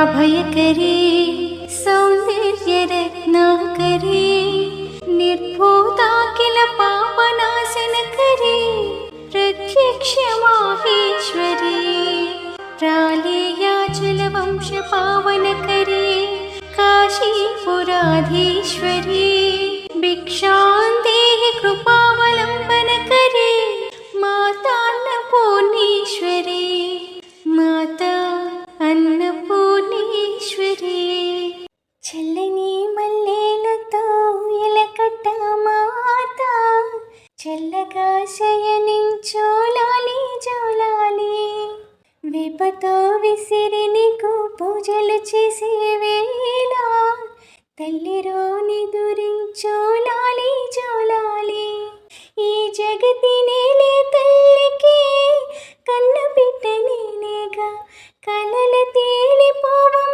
भयकरी सौंदर्यरत्नाकरी निर्भूताखिल पापनाशनकरी प्रत्यक्ष माहेश्वरी प्रालेयाचलवंश पावनकरी काशीपुराधीश्वरी भिक्षां देहि कृपावलम्बनकरी माता अन्नपूर्णेश्वरी माता अन्नपूर्णेश्वरी చల్లని మల్లెలతో ఎలకట్ట మాత చల్లగా శయనించు లాలి జోలాలి వేపతో విసిరి నీకు పూజలు చేసే వేళ తల్లిరో నిదురించు లాలి జోలాలి ఈ జగతి నేలే తల్లికి కన్న బిడ్డ నేనేగా కలల తేలిపోవా